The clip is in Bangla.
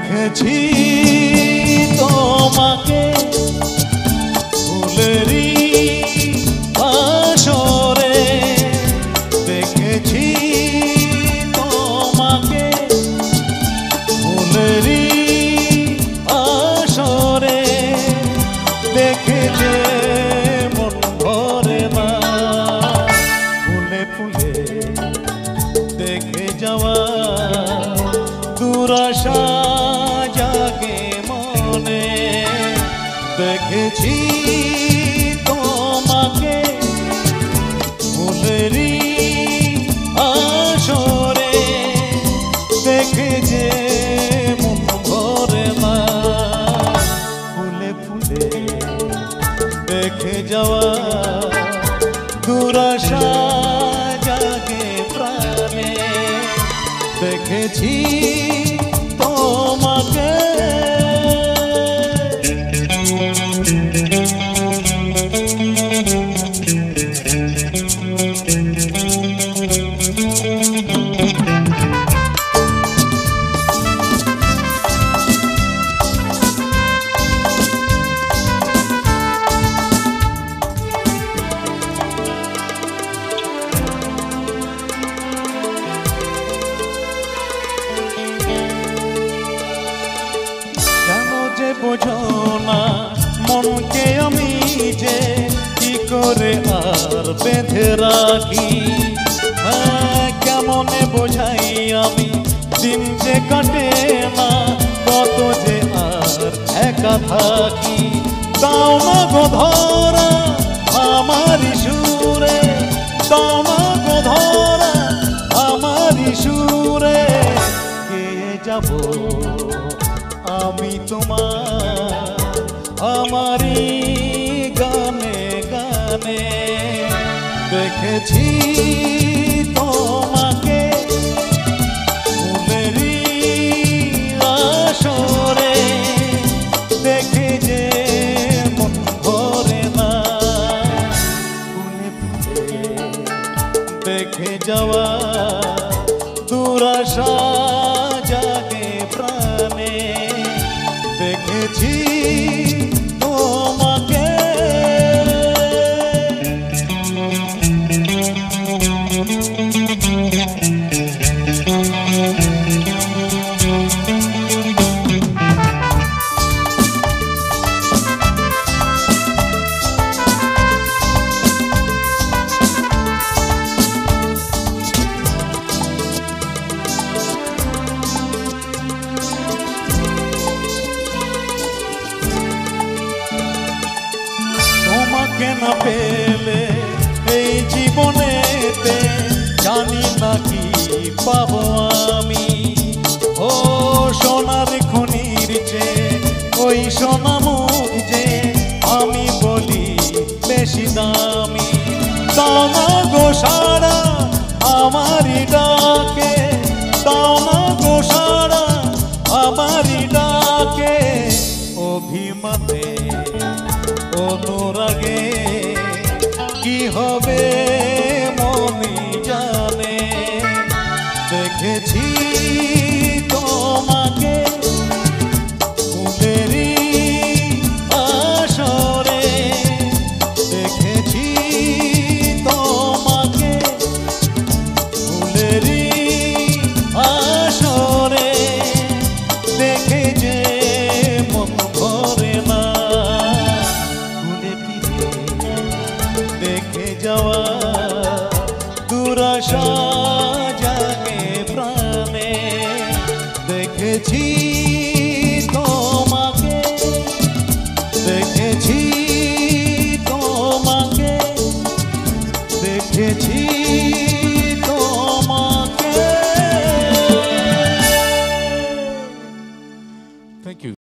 দেখেছি তোমাকে ফুলেরই আসরে, দেখেছি তোমাকে ফুলেরই আসরে, দেখে যে মন ভরে না। ফুলে ফুলে দেখে যাওয়া দুরাশা জাগে মনে, দেখেছি তোমাকে ফুলেরই আসরে, দেখে যে মন ভরে না। ফুলে ফুলে দেখে যাওয়া দুরাশা জাগে প্রাণে, দেখেছি তোমাকে। বোঝো না মনকে আমি যে কি করে আর বেঁধে রাখি, কেমনে বোঝাই আমি দিন যে কাটে না, কত যে আর একা থাকি। দাও না গো ধরা আমারি সুরে, দাও না গো ধরা আমারি সুরে, কে যাব আমি তোমার আমারি গানে গানে, দেখেছি তোমাকে ফুলেরই আসরে, দেখে যে মন ভরে না। ফুলে ফুলে দেখে যাওয়া দুরাশা জাগে প্রাণে, দেখেছি তোমাকে। তোমাকে না পেলে এই জীবনেতে জানি না কি পাবো আমি। ও সোনার খনির যে ওই সোনা মুখ যে আমি বলি বেশি দামি, দাও না গো সারা আমারি ডাকে, দাও না গো সারা আমারি ডাকে। অভিমানে অনুরাগে কি হবে মনে জানে, দেখেছি তোমাকে ফুলেরই আসরে, দেখেছি তোমাকে ফুলেরই আসরে, দেখে যে মন ভরে না। দেখে যাওয়া দুরাশা জাগে প্রাণে, দেখেছি তোমাকে, দেখেছি তোমাকে, দেখেছি।